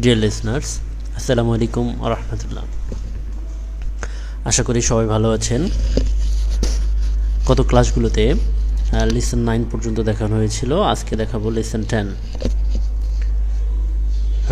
Deer listeners, আসসালামু আলাইকুম ওয়া রাহমাতুল্লাহ। আশা করি সবাই ভালো আছেন। গত ক্লাসগুলোতে লেসন 9 পর্যন্ত দেখানো হয়েছিল। আজকে দেখাবো lesson 10,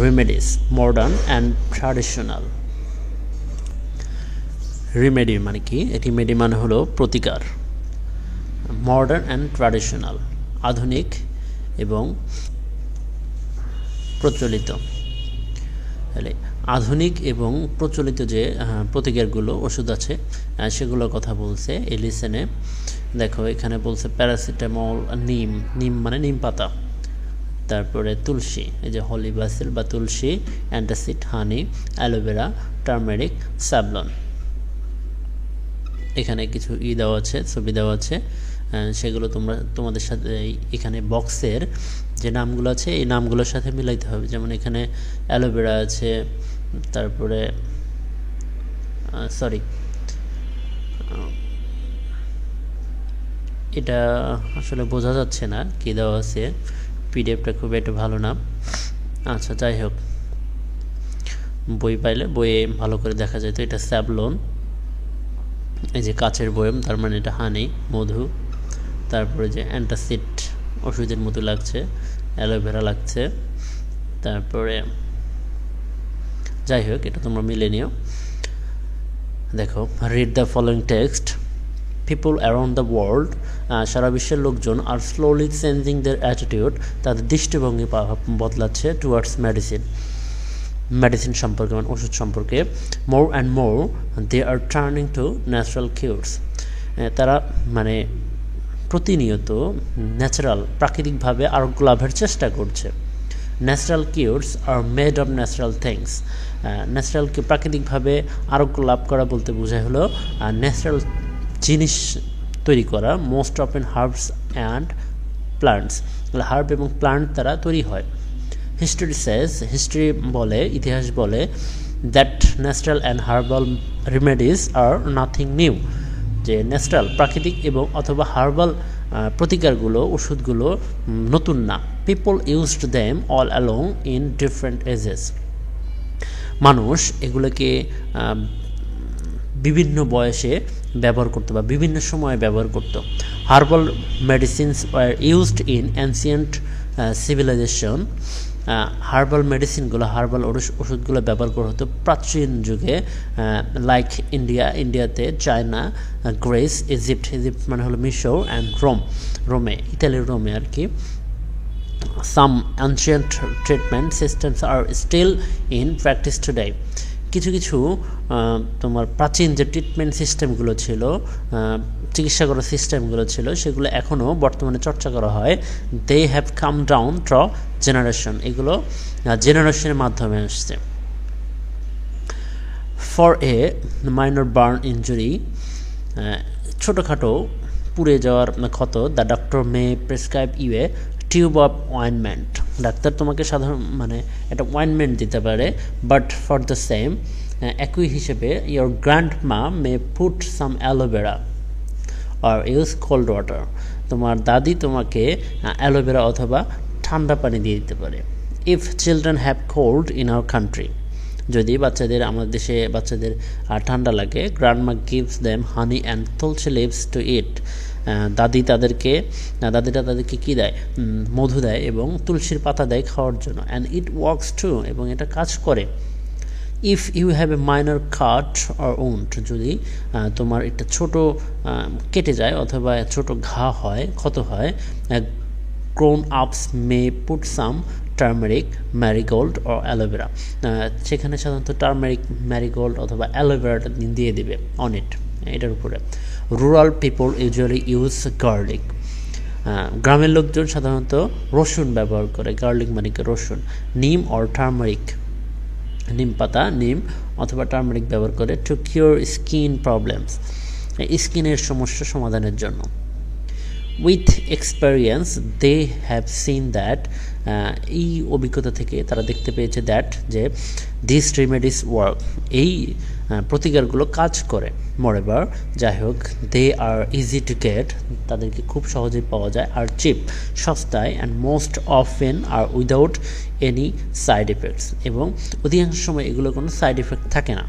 remedies, modern and traditional. Remedy মানে কি? রেমেডি মানে হলো প্রতিকার। মডার্ন অ্যান্ড ট্র্যাডিশনাল, আধুনিক এবং প্রচলিত। তাহলে আধুনিক এবং প্রচলিত যে প্রতিকারগুলো ওষুধ আছে সেগুলোর কথা বলছে এই লিসেনে। দেখো এখানে বলছে প্যারাসিটামল, নিম, নিম মানে নিম পাতা, তারপরে তুলসী, এই যে হলি বাসিল বা তুলসী, অ্যান্টাসিড, হানি, অ্যালোভেরা, টার্মেরিক, স্যাভলন। এখানে কিছু দেওয়া আছে, ছবি দেওয়া আছে, সেগুলো তোমাদের সাথে এখানে বক্সের যে নামগুলো আছে এই নামগুলোর সাথে মিলাইতে হবে। যেমন এখানে অ্যালোভেরা আছে, তারপরে এটা আসলে বোঝা যাচ্ছে না কি দেওয়া আছে, পিডিএফটা খুব একটা ভালো না। আচ্ছা, যাই হোক, বই পাইলে বইয়ে ভালো করে দেখা যায়। তো এটা স্যাভলন, এই যে কাচের বয়ম, তার মানে এটা হানি, মধু। তারপরে যে অ্যান্টাসিড, ওষুধের মতো লাগছে, অ্যালোভেরা লাগছে। তারপরে যাই হোক, এটা তোমরা মিলে নিও। দেখো, read the following text. People around the world, সারা বিশ্বের লোকজন আর স্লোলি চেঞ্জিং দের অ্যাটিটিউড, তাদের দৃষ্টিভঙ্গি বদলাচ্ছে টুয়ার্ডস মেডিসিন সম্পর্কে, মানে ওষুধ সম্পর্কে। More and more they are turning to natural cures, তারা মানে প্রতিনিয়ত ন্যাচারাল, প্রাকৃতিকভাবে আরোগ্য লাভের চেষ্টা করছে। Natural cures are made of natural things, natural প্রাকৃতিকভাবে আরোগ্য লাভ করা বলতে বোঝায় হলো ন্যাচারাল জিনিস তৈরি করা। Most often herbs and plants, herb এবং প্লান্ট দ্বারা তৈরি হয়। হিস্ট্রি সেজ, হিস্ট্রি বলে, ইতিহাস বলে, that natural and herbal remedies are nothing new, যে ন্যাচারাল, প্রাকৃতিক এবং অথবা হার্বাল প্রতিকারগুলো, ওষুধগুলো নতুন না। People used them all along in different ages, মানুষ এগুলোকে বিভিন্ন বয়সে ব্যবহার করতো বা বিভিন্ন সময়ে ব্যবহার করত। Herbal medicines were used in ancient civilization, herbal মেডিসিনগুলো, হার্বাল ওষুধগুলো ব্যবহার করা হতো প্রাচীন যুগে। লাইক ইন্ডিয়াতে, চায়না, গ্রিস, ইজিপ্ট মানে হলো মিশর, অ্যান্ড রোমে, ইতালির রোমে আর কি। Some ancient treatment systems are still in practice today, কিছু কিছু তোমার প্রাচীন যে ট্রিটমেন্ট সিস্টেমগুলো ছিল, চিকিৎসা করার সিস্টেমগুলো ছিল, সেগুলো এখনও বর্তমানে চর্চা করা হয়। They have come down through generation, এগুলো জেনারেশনের মাধ্যমে আসছে। For a minor burn injury, ছোটোখাটো পুড়ে যাওয়ার ক্ষত, the doctor may prescribe you a tube of ointment, ডাক্তার তোমাকে সাধারণ মানে একটা অয়েনমেন্ট দিতে পারে। বাট ফর দ্য সেম, একই হিসেবে ইয়োর গ্র্যান্ড মা মে পুট সাম অ্যালোভেরা আর ইউজ কোল্ড ওয়াটার, তোমার দাদি তোমাকে অ্যালোভেরা অথবা ঠান্ডা পানি দিয়ে দিতে পারে। If children have cold in our country, যদি আমাদের দেশে বাচ্চাদের ঠান্ডা লাগে, grandma gives them honey and tulsi leaves to eat, দাদিটা তাদেরকে কী দেয়? মধু দেয় এবং তুলসীর পাতা দেয় খাওয়ার জন্য। অ্যান্ড ইট ওয়ার্কস টু, এবং এটা কাজ করে। If you have a minor cut or wound, যদি তোমার একটা ছোট কেটে যায় অথবা ছোট ঘা হয়, ক্ষত হয়, গ্রোন আপস মে পুট সাম টার্মেরিক, ম্যারিগোল্ড ও অ্যালোভেরা, সেখানে সাধারণত টার্মেরিক, ম্যারিগোল্ড অথবা অ্যালোভেরাটা দিয়ে দিবে অন ইট, এটার উপরে। Rural people usually use garlic, গ্রামের লোকজন সাধারণত রসুন ব্যবহার করে, গার্লিক মানে রসুন। নিম অর টার্মারিক, নিম পাতা, নিম অথবা টার্মারিক ব্যবহার করে। টু কিওর স্কিন প্রবলেমস, স্কিনের সমস্যা সমাধানের জন্য। With experience they have seen that, এই অভিজ্ঞতা থেকে তারা দেখতে পেয়েছে দ্যাট, যে দিস রেমেডিস ওয়ার্ক, এই প্রতিকারগুলো কাজ করে। মোরেভার, যাই হোক, they are easy to get, তাদেরকে খুব সহজেই পাওয়া যায়, আর চিপ, সস্তায়, and most often are without any side effects, এবং অধিকাংশ সময় এগুলো কোনো সাইড এফেক্ট থাকে না।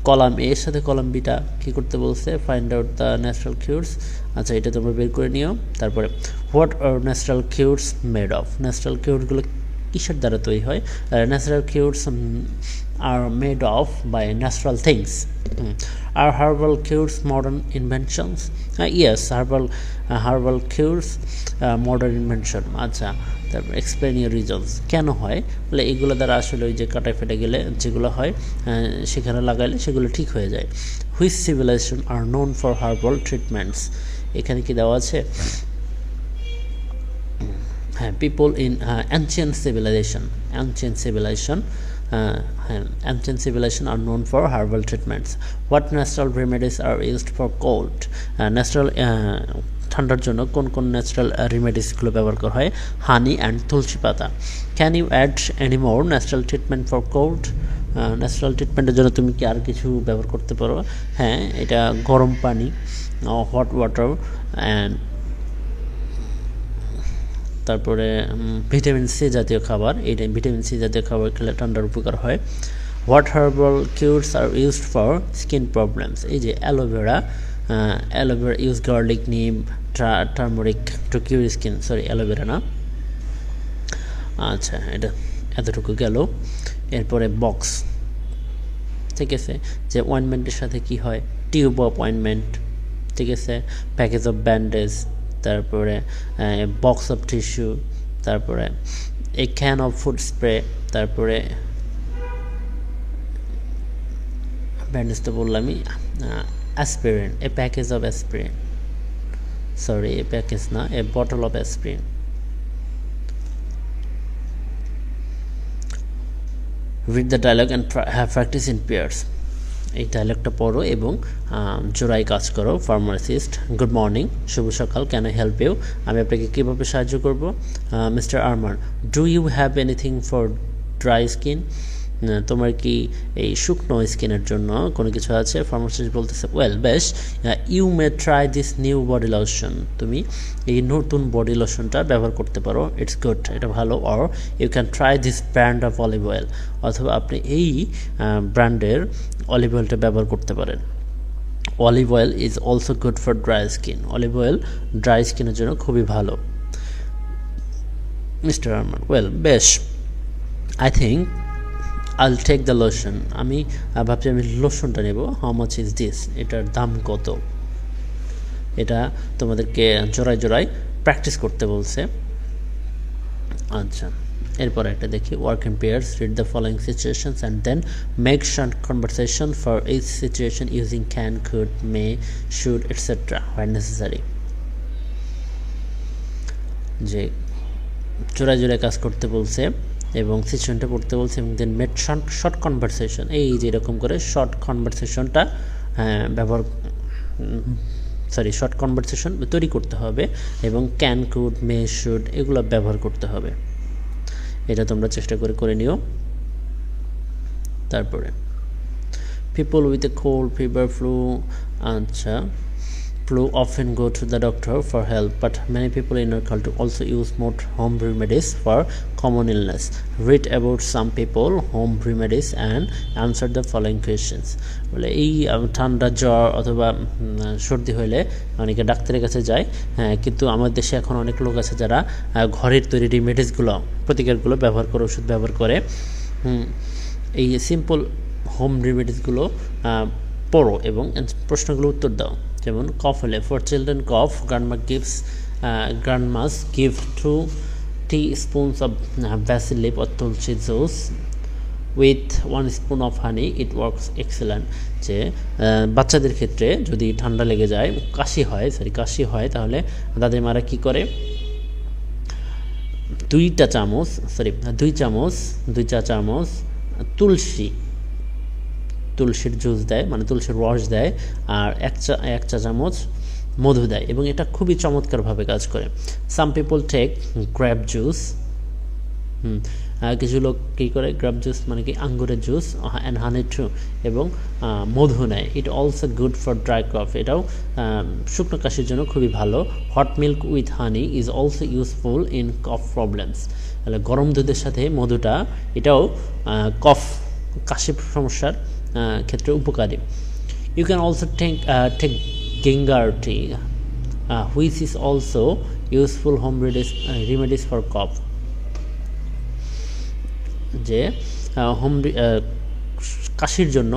কলাম এর সাথে কলাম বিটা কী করতে বলছে? Find out the natural cures. আচ্ছা, এটা তোমরা বের করে নিও। তারপরে what are natural cures made of, natural কিউরগুলো কিসের দ্বারা তৈরি হয়? Natural cures are made of by natural things. Are herbal cures modern inventions? Yes, herbal cures modern invention. আচ্ছা, তারপর এক্সপ্লেন ইউর রিজনস, কেন হয়? বলে এগুলো দ্বারা আসলে ওই যে কাটা ফেটে গেলে যেগুলো হয় সেখানে লাগাইলে সেগুলো ঠিক হয়ে যায়। Which civilization are known for herbal treatments, এখানে কি দেওয়া আছে? হ্যাঁ, people in ancient civilization ancient civilization are known for herbal treatments. What natural remedies are used for cold? Natural ঠান্ডার জন্য কোন কোন ন্যাচারাল রেমেডিসগুলো ব্যবহার করা হয়? হানি অ্যান্ড তুলসী পাতা। Can you add any more natural treatment for cold? Natural ট্রিটমেন্টের জন্য তুমি কি আর কিছু ব্যবহার করতে পারো? হ্যাঁ, এটা গরম পানি, হট ওয়াটার, অ্যান্ড তারপরে ভিটামিন সি জাতীয় খাবার। এইটা ভিটামিন সি জাতীয় খাবার খেলে ঠান্ডার উপকার হয়। What herbal cures are used for skin problems? এই যে aloe vera use garlic, neem, turmeric to cure skin. Sorry, aloe vera না। আচ্ছা, এটা এতটুকু গেল। এরপরে বক্স, ঠিক আছে, যে অয়েনমেন্টের সাথে কি হয়? টিউব অফ অয়েনমেন্ট, ঠিক আছে, প্যাকেজ অফ ব্যান্ডেজ, তারপরে বক্স অফ টিস্যু, তারপরে a can of food spray, তারপরে ব্যান্ডেজ তো বললামই। Aspirin, a package of aspirin, sorry, a package না, a bottle of aspirin. Read the dialogue and have practice in pairs. এই ডায়লগটা পড়ো এবং জোড়ায় কাজ করো। ফার্মাসিস্ট, গুড মর্নিং, শুভ সকাল, ক্যান আই হেল্প ইউ? আমি আপনাকে কীভাবে সাহায্য করব? Mister Arman, do you have anything for dry skin? তোমার কি এই শুকনো স্কিনের জন্য কোনো কিছু আছে? ফার্মাসিস্ট বলতেছে, ওয়েল, বেশ, you may try this new body lotion, তুমি এই নতুন বডি লোশনটা ব্যবহার করতে পারো, ইটস গুড, এটা ভালো। Or you can try this brand of olive oil, অথবা আপনি এই ব্র্যান্ডের অলিভ অয়েলটা ব্যবহার করতে পারেন। Olive oil is also good for dry skin, olive oil dry স্কিনের জন্য খুবই ভালো। মিস্টার আরমান, ওয়েল, বেশ, I think I'll take the lotion, আমি ভাবছি আমি লোশনটা নেব। হাউ মাচ ইজ দিস, এটার দাম কত? এটা তোমাদেরকে জোড়ায় জোড়ায় প্র্যাকটিস করতে বলছে। আচ্ছা, এরপর একটা দেখি, work in pairs, read the following situations and then make short conversation for each situation using can, could, may, should, etcetera where necessary. যে জোড়ায় জোড়ায় কাজ করতে বলছে এবং সিচুয়েশনটা পড়তে বলছে, এবং দেন মেড শর্ট কনভারসেশন, এই যে এরকম করে শর্ট কনভারসেশনটা শর্ট কনভারসেশন তৈরি করতে হবে, এবং ক্যান, কুড, মে, শুড এগুলো ব্যবহার করতে হবে। এটা তোমরা চেষ্টা করে নিও। তারপরে people with a cold, fever, flu, আচ্ছা, flu often go to the doctor for help, but many people in our culture also use more home remedies for common illness. Read about some people home remedies and answer the following questions. বলে এই ঠান্ডা, জ্বর অথবা সর্দি হলে অনেকে ডাক্তারের কাছে যায়, কিন্তু আমাদের দেশে এখন অনেক লোক আছে যারা ঘরের তৈরি রেমেডিসগুলো, প্রতিকারগুলো ব্যবহার করে, ওষুধ ব্যবহার করে। এই সিম্পল হোম রেমেডিসগুলো পড়ো এবং প্রশ্নগুলো উত্তর দাও। যেমন কফ হলে, for children cough, grandmas give 2 teaspoons of basil leaf or tulsi juice with 1 spoon of honey, it works excellent. যে বাচ্চাদের ক্ষেত্রে যদি ঠান্ডা লেগে যায়, কাশি হয়, তাহলে দাদি মারা কি করে? 2 চা চামচ তুলসীর জুস দেয়, মানে তুলসীর রস দেয়, আর 1 চা চামচ মধু দেয়, এবং এটা খুবই চমৎকারভাবে কাজ করে। Some people take grape juice, কিছু লোক কী করে গ্রাপ জুস মানে কি আঙ্গুরের জুস অ্যান্ড হানি টু এবং মধু নেয়। It also good for dry কফ, এটাও শুকনো কাশির জন্য খুবই ভালো। Hot milk with honey is also useful in cough problems, তাহলে গরম দুধের সাথে মধুটা এটাও কফ কাশি সমস্যার ক্ষেত্রে উপকারী। You can also take ginger tea which is also useful home remedies for cough, যে হোম কাশির জন্য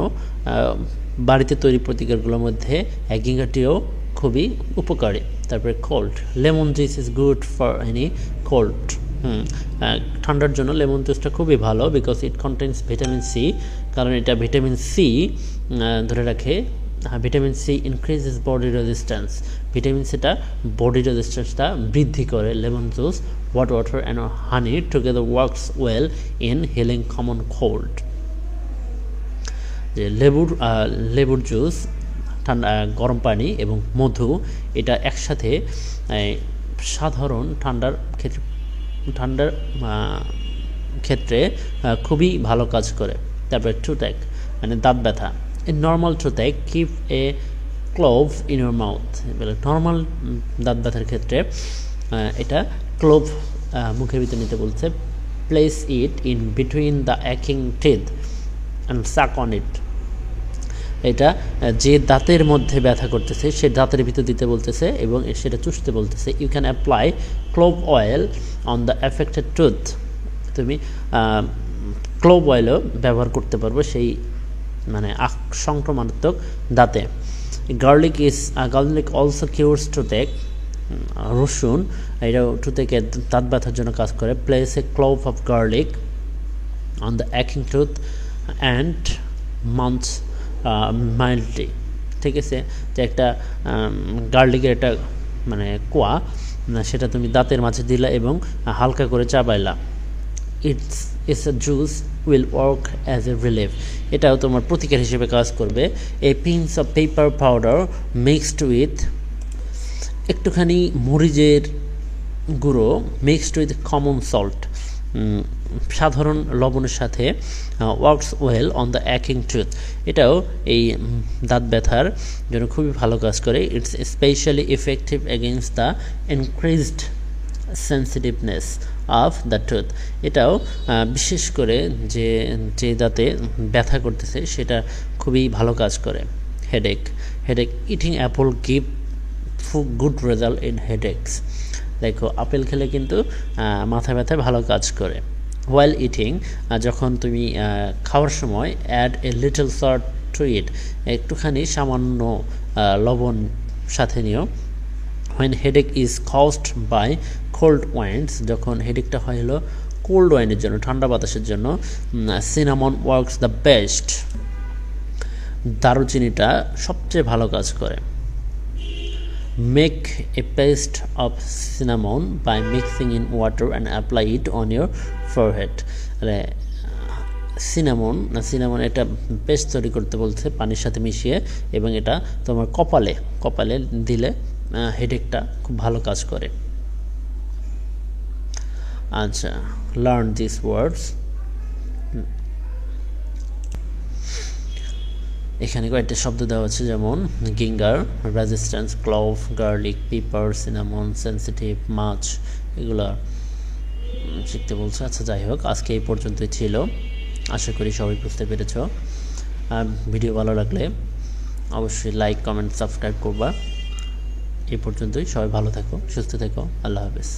বাড়িতে তৈরি প্রতিকারগুলোর মধ্যে গেঙ্গার টিও খুবই উপকারী। তারপরে cold, lemon juice is good for any cold, ঠান্ডার জন্য লেমন জুসটা খুবই ভালো, because it contains vitamin C, কারণ এটা ভিটামিন সি ধরে রাখে। Vitamin C increases body resistance, vitamin সিটা বডি রেজিস্ট্যান্সটা বৃদ্ধি করে। Lemon juice, hot water and honey together works well in healing common cold. যে লেবুর জুস, ঠান্ডা গরম পানি এবং মধু এটা একসাথে সাধারণ ঠান্ডার ক্ষেত্রে খুবই ভালো কাজ করে। তারপরে টুথেক মানে দাঁত ব্যথা, a normal toothache keep a clove in your mouth, normal দাঁত ব্যথার ক্ষেত্রে এটা ক্লোভ মুখের ভিতরে নিতে বলছে। Place it in between the অ্যাকিং teeth and suck on it, এটা যে দাঁতের মধ্যে ব্যথা করতেছে সে দাঁতের ভিতর দিতে বলতেছে এবং সেটা চুষতে বলতেছে। You can apply clove oil on the affected tooth, তুমি ক্লোভ অয়েলও ব্যবহার করতে পারবো সেই মানে সংক্রমণাত্মক দাঁতে। গার্লিক অলসো কিউরস টুথেক, রসুন এটাও টুথেকের দাঁত ব্যথার জন্য কাজ করে। Place a clove of garlic on the অ্যাকিং টুথ অ্যান্ড মাউথ মাইল্ডলি, ঠিক আছে, যে একটা গার্লিকের একটা মানে কোয়া সেটা তুমি দাঁতের মাঝে দিলা এবং হালকা করে চাবাইলা। It's a juice will work as a relief, এটাও তোমার প্রতিকার হিসেবে কাজ করবে। A pinch of pepper powder mixed with, একটুখানি মরিচের গুঁড়ো মিক্সড উইথ কমন সল্ট, সাধারণ লবণের সাথে ওয়ার্কস ওয়েল অন দ্য অ্যাকিং টুথ, এটাও এই দাঁত ব্যথার জন্য খুবই ভালো কাজ করে। It's specially effective against the increased sensitiveness of the tooth, এটাও বিশেষ করে যে দাঁতে ব্যথা করতেছে সেটা খুবই ভালো কাজ করে। Headache eating apple give good result in headaches, দেখো আপেল খেলে কিন্তু মাথা ব্যথায় ভালো কাজ করে। হোয়াইল ইটিং, যখন তুমি খাওয়ার সময় add a little salt to it, একটুখানি সামান্য লবণ সাথে নিও। When headache is caused by cold winds, যখন হেডেকটা হয় হলো কোল্ড ওয়াইনের জন্য, ঠান্ডা বাতাসের জন্য, সিনামন ওয়ার্কস দ্য বেস্ট, দারুচিনিটা সবচেয়ে ভালো কাজ করে। Make a paste of cinnamon by mixing in water and apply it on your forehead, cinnamon এটা পেস্ট তৈরি করতে বলছে পানির সাথে মিশিয়ে, এবং এটা তোমার কপালে দিলে হেডেকটা খুব ভালো কাজ করে। আচ্ছা, লার্ন দিস ওয়ার্ডস, এখানে কয়েকটা শব্দ দেওয়া আছে, যেমন ginger, resistance, clove, garlic, pepper, cinnamon, sensitive, মাছ, এগুলো শিখতে বলছে। আচ্ছা, যাই হোক, আজকে এই পর্যন্তই ছিল, আশা করি সবাই বুঝতে পেরেছ। ভিডিও ভালো লাগলে অবশ্যই লাইক, কমেন্ট, সাবস্ক্রাইব করবা। এই পর্যন্তই, সবাই ভালো থাকো, সুস্থ থেকো, আল্লাহ হাফেজ।